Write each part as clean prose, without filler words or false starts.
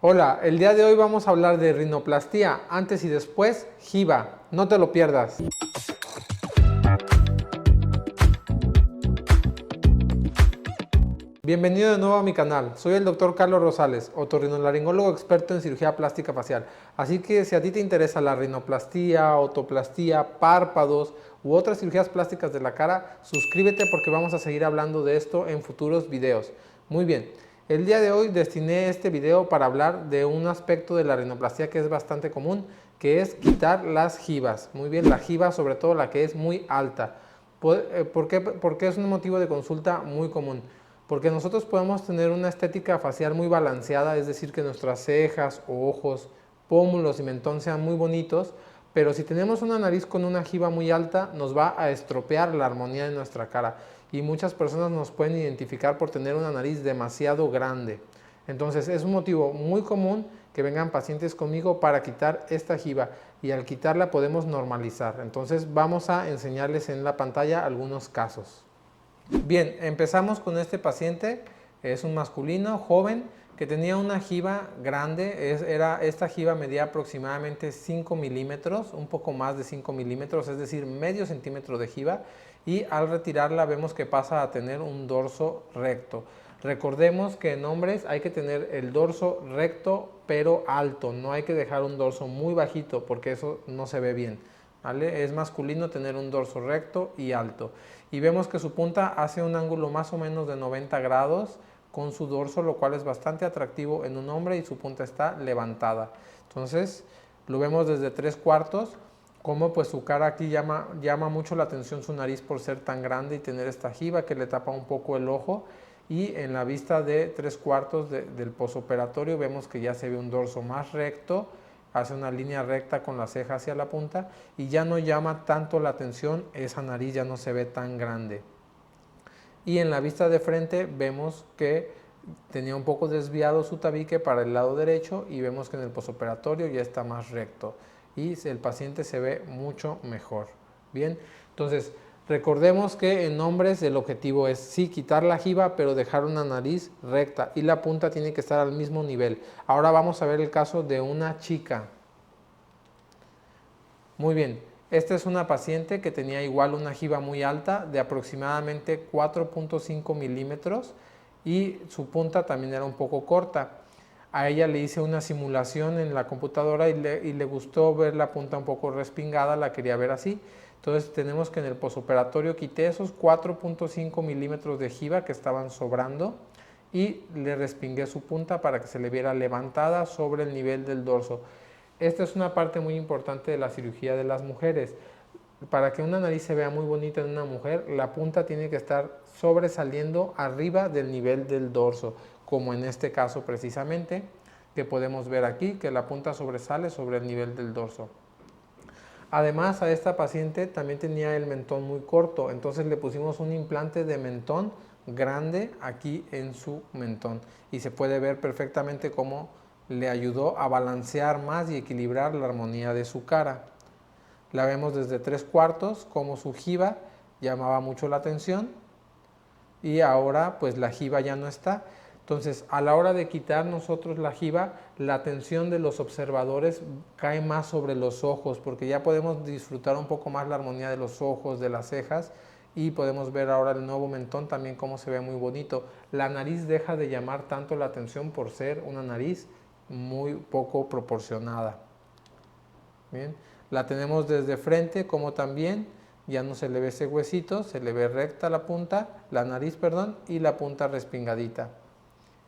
Hola, el día de hoy vamos a hablar de rinoplastia, antes y después, giba. No te lo pierdas. Bienvenido de nuevo a mi canal. Soy el Dr. Carlos Rosales, otorrinolaringólogo experto en cirugía plástica facial. Así que si a ti te interesa la rinoplastia, otoplastía, párpados u otras cirugías plásticas de la cara, suscríbete porque vamos a seguir hablando de esto en futuros videos. Muy bien. El día de hoy destiné este video para hablar de un aspecto de la rinoplastia que es bastante común, que es quitar las gibas. Muy bien, la giba, sobre todo la que es muy alta. ¿Por qué? Porque es un motivo de consulta muy común. Porque nosotros podemos tener una estética facial muy balanceada, es decir, que nuestras cejas, ojos, pómulos y mentón sean muy bonitos, pero si tenemos una nariz con una giba muy alta, nos va a estropear la armonía de nuestra cara. Y muchas personas nos pueden identificar por tener una nariz demasiado grande. Entonces es un motivo muy común que vengan pacientes conmigo para quitar esta giba, y al quitarla podemos normalizar. Entonces vamos a enseñarles en la pantalla algunos casos. Bien, empezamos con este paciente. Es un masculino joven que tenía una giba grande. Esta giba medía aproximadamente 5 milímetros, un poco más de 5 milímetros, es decir, medio centímetro de giba, y al retirarla vemos que pasa a tener un dorso recto. Recordemos que en hombres hay que tener el dorso recto pero alto, no hay que dejar un dorso muy bajito porque eso no se ve bien, ¿vale? Es masculino tener un dorso recto y alto. Y vemos que su punta hace un ángulo más o menos de 90 grados con su dorso, lo cual es bastante atractivo en un hombre, y su punta está levantada. Entonces lo vemos desde 3/4, como pues su cara aquí llama mucho la atención su nariz por ser tan grande y tener esta giba que le tapa un poco el ojo. Y en la vista de 3/4 del posoperatorio vemos que ya se ve un dorso más recto, hace una línea recta con la ceja hacia la punta y ya no llama tanto la atención, esa nariz ya no se ve tan grande. Y en la vista de frente vemos que tenía un poco desviado su tabique para el lado derecho, y vemos que en el posoperatorio ya está más recto y el paciente se ve mucho mejor. Bien, entonces recordemos que en hombres el objetivo es sí quitar la giba, pero dejar una nariz recta, y la punta tiene que estar al mismo nivel. Ahora vamos a ver el caso de una chica. Muy bien, esta es una paciente que tenía igual una giba muy alta de aproximadamente 4.5 milímetros, y su punta también era un poco corta. A ella le hice una simulación en la computadora y le gustó ver la punta un poco respingada, la quería ver así. Entonces tenemos que en el posoperatorio quité esos 4.5 milímetros de giba que estaban sobrando y le respingué su punta para que se le viera levantada sobre el nivel del dorso. Esta es una parte muy importante de la cirugía de las mujeres. Para que una nariz se vea muy bonita en una mujer, la punta tiene que estar sobresaliendo arriba del nivel del dorso, como en este caso precisamente, que podemos ver aquí, que la punta sobresale sobre el nivel del dorso. Además, a esta paciente también tenía el mentón muy corto, entonces le pusimos un implante de mentón grande aquí en su mentón, y se puede ver perfectamente cómo le ayudó a balancear más y equilibrar la armonía de su cara. La vemos desde 3/4, como su giba llamaba mucho la atención, y ahora pues la giba ya no está. Entonces, a la hora de quitar nosotros la giba, la atención de los observadores cae más sobre los ojos, porque ya podemos disfrutar un poco más la armonía de los ojos, de las cejas, y podemos ver ahora el nuevo mentón también cómo se ve muy bonito. La nariz deja de llamar tanto la atención por ser una nariz muy poco proporcionada. Bien, la tenemos desde frente, como también ya no se le ve ese huesito, se le ve recta la punta, la nariz, perdón, y la punta respingadita.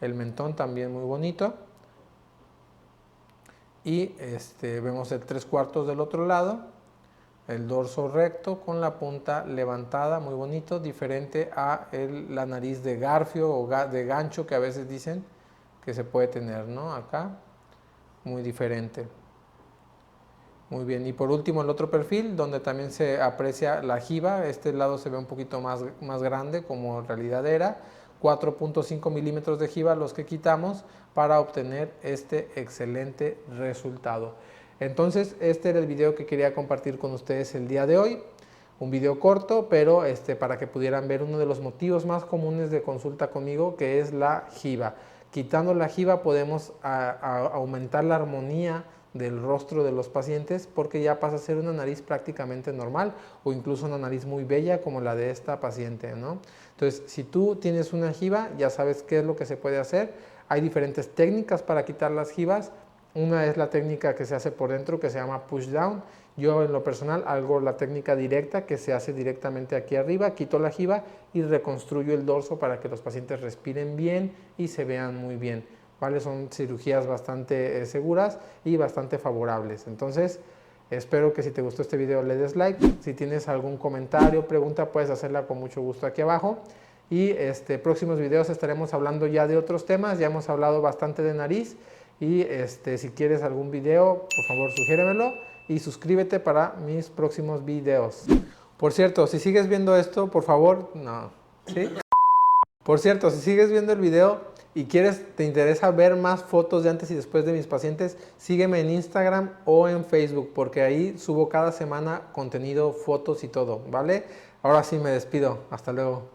El mentón también muy bonito. Y vemos el 3/4 del otro lado, el dorso recto con la punta levantada, muy bonito, diferente a la nariz de garfio o de gancho que a veces dicen que se puede tener, ¿no? Acá, muy diferente. Muy bien, y por último el otro perfil donde también se aprecia la giba. Este lado se ve un poquito más grande, como en realidad era. 4.5 milímetros de giba los que quitamos para obtener este excelente resultado. Entonces este era el video que quería compartir con ustedes el día de hoy. Un video corto, pero para que pudieran ver uno de los motivos más comunes de consulta conmigo, que es la giba. Quitando la jiba podemos aumentar la armonía del rostro de los pacientes porque ya pasa a ser una nariz prácticamente normal o incluso una nariz muy bella como la de esta paciente, ¿no? Entonces, si tú tienes una jiba, ya sabes qué es lo que se puede hacer. Hay diferentes técnicas para quitar las jibas. Una es la técnica que se hace por dentro, que se llama push down. Yo en lo personal hago la técnica directa, que se hace directamente aquí arriba, quito la jiba y reconstruyo el dorso para que los pacientes respiren bien y se vean muy bien, ¿vale? Son cirugías bastante seguras y bastante favorables. Entonces, espero que si te gustó este video le des like. Si tienes algún comentario, pregunta, puedes hacerla con mucho gusto aquí abajo. Y próximos videos estaremos hablando ya de otros temas. Ya hemos hablado bastante de nariz. Y si quieres algún video, por favor sugiéremelo y suscríbete para mis próximos videos. Por cierto, si sigues viendo esto, por favor, no, ¿sí? Por cierto, si sigues viendo el video y te interesa ver más fotos de antes y después de mis pacientes, sígueme en Instagram o en Facebook, porque ahí subo cada semana contenido, fotos y todo, ¿vale? Ahora sí me despido. Hasta luego.